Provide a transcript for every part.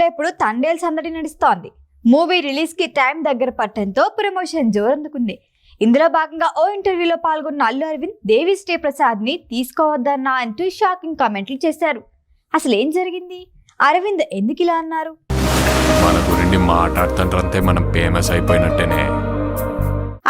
టాలీవుడ్లో ఇప్పుడు తండేల్ సందడి నడుస్తోంది. మూవీ రిలీజ్ కి టైం దగ్గర పట్టడంతో ప్రమోషన్ జోరందుకుంది. ఇందులో భాగంగా ఓ ఇంటర్వ్యూలో పాల్గొన్న అల్లు అరవింద్ దేవిశ్రీ ప్రసాద్ ని తీసుకోవద్దన్నా అంటూ షాకింగ్ కామెంట్లు చేశారు. అసలు ఏం జరిగింది? అరవింద్ ఎందుకు ఇలా అన్నారు? మన గురించి మాట్లాడుతుంటే మనం ఫేమస్ అయిపోయినట్టేనే.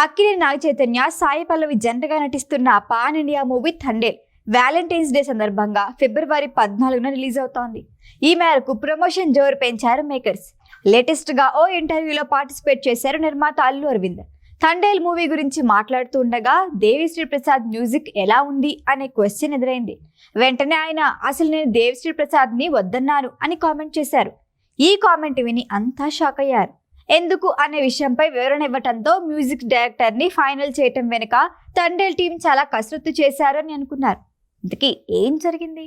అక్కినేని నాగ చైతన్య, సాయి పల్లవి జంటగా నటిస్తున్న pan India movie Thandel Valentine's day సందర్భంగా ఫిబ్రవరి 14న రిలీజ్ అవుతోంది. ఈ మేరకు ప్రమోషన్ జోరు పెంచారు మేకర్స్. లేటెస్ట్ గా ఓ ఇంటర్వ్యూలో పార్టిసిపేట్ చేశారు నిర్మాత అల్లు అరవింద్. తండేల్ మూవీ గురించి మాట్లాడుతూ ఉండగా దేవిశ్రీ ప్రసాద్ మ్యూజిక్ ఎలా ఉంది అనే క్వశ్చన్ ఎదురైంది. వెంటనే ఆయన అసలు నేను దేవిశ్రీ ప్రసాద్ ని వద్దన్నాను అని కామెంట్ చేశారు. ఈ కామెంట్ విని అంతా షాక్ అయ్యారు. ఎందుకు అనే విషయంపై వివరణ ఇవ్వటంతో మ్యూజిక్ డైరెక్టర్ ని ఫైనల్ చేయటం వెనుక తండేల్ టీం చాలా కసరత్తు చేశారని అనుకున్నారు. ఇంతకీ ఏం జరిగింది?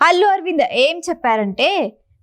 అల్లు అరవింద్ ఏం చెప్పారంటే,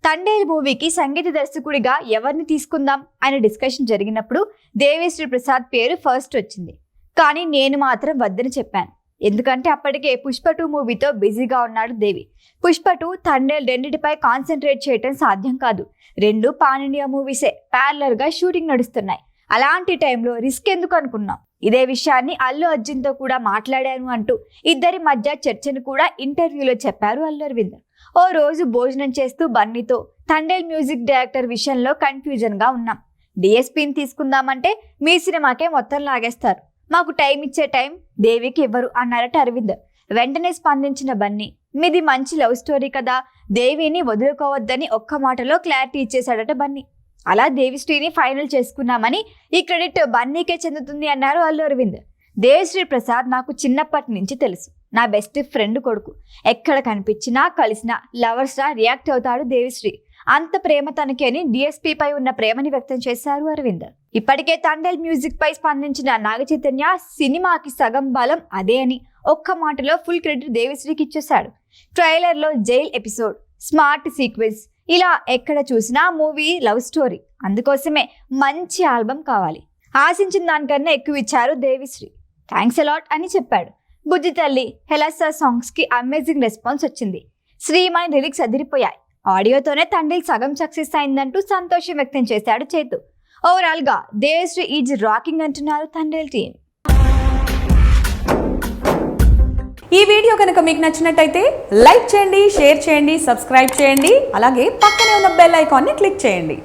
తండేల్ మూవీకి సంగీత దర్శకుడిగా ఎవరిని తీసుకుందాం అనే డిస్కషన్ జరిగినప్పుడు దేవిశ్రీ ప్రసాద్ పేరు ఫస్ట్ వచ్చింది. కానీ నేను మాత్రం వద్దని చెప్పాను. ఎందుకంటే అప్పటికే పుష్ప 2 మూవీతో బిజీగా ఉన్నాడు దేవి. పుష్ప 2, తండేల్ రెండింటిపై కాన్సన్ట్రేట్ చేయటం సాధ్యం కాదు. 2 పాన్ ఇండియా మూవీసే ప్యారలర్ గా షూటింగ్ నడుస్తున్నాయి. అలాంటి టైంలో రిస్క్ ఎందుకు అనుకున్నాం. ఇదే విషయాన్ని అల్లు అర్జున్ తో కూడా మాట్లాడాను అంటూ ఇద్దరి మధ్య చర్చను కూడా ఇంటర్వ్యూలో చెప్పారు అల్లు అరవింద్. ఓ రోజు భోజనం చేస్తూ బన్నీతో తండేల్ మ్యూజిక్ డైరెక్టర్ విషయంలో కన్ఫ్యూజన్ గా ఉన్నాం. డిఎస్పీని తీసుకుందామంటే మీ సినిమాకే మొత్తం లాగేస్తారు. మాకు టైం ఇచ్చే టైం దేవికి ఇవ్వరు అన్నారట అరవింద్. వెంటనే స్పందించిన బన్నీ, మీది మంచి లవ్ స్టోరీ కదా, దేవిని వదులుకోవద్దని ఒక్క మాటలో క్లారిటీ ఇచ్చేశాడట బన్నీ. అలా దేవిశ్రీని ఫైనల్ చేసుకున్నామని ఈ క్రెడిట్ బన్నీకే చెందుతుంది అన్నారు అల్లు అరవింద్. దేవిశ్రీ ప్రసాద్ నాకు చిన్నప్పటి నుంచి తెలుసు. నా బెస్ట్ ఫ్రెండ్ కొడుకు. ఎక్కడ కనిపించినా కలిసినా లవర్స్ గా రియాక్ట్ అవుతాడు దేవిశ్రీ. అంత ప్రేమ తనకి అని డిఎస్పీ పై ఉన్న ప్రేమని వ్యక్తం చేశారు అరవింద్. ఇప్పటికే తండేల్ మ్యూజిక్ పై స్పందించిన నాగ చైతన్య సినిమాకి సగం బలం అదే అని ఒక్క మాటలో ఫుల్ క్రెడిట్ దేవిశ్రీకి ఇచ్చేశాడు. ట్రైలర్ లో జైల్ ఎపిసోడ్, స్మార్ట్ సీక్వెన్స్, ఇలా ఎక్కడ చూసినా మూవీ లవ్ స్టోరీ. అందుకోసమే మంచి ఆల్బమ్ కావాలి. ఆశించిన దానికన్నా ఎక్కువ ఇచ్చారు దేవిశ్రీ. థ్యాంక్స్ అలాట్ అని చెప్పాడు. బుజ్జి తల్లి, హెలసా సాంగ్స్ కి అమేజింగ్ రెస్పాన్స్ వచ్చింది. శ్రీమణి లిరిక్స్ అదిరిపోయాయి. ఆడియోతోనే తండేల్ సగం సక్సెస్ అయిందంటూ సంతోషం వ్యక్తం చేశాడు చేతు. ఓవరాల్ గా దేవిశ్రీ ఈజ్ రాకింగ్ అంటున్నారు తండేల్ టీం. ఈ వీడియో కనుక మీకు నచ్చినట్టయితే లైక్ చేయండి, షేర్ చేయండి, సబ్స్క్రైబ్ చేయండి. అలాగే పక్కనే ఉన్న బెల్ ఐకాన్ని క్లిక్ చేయండి.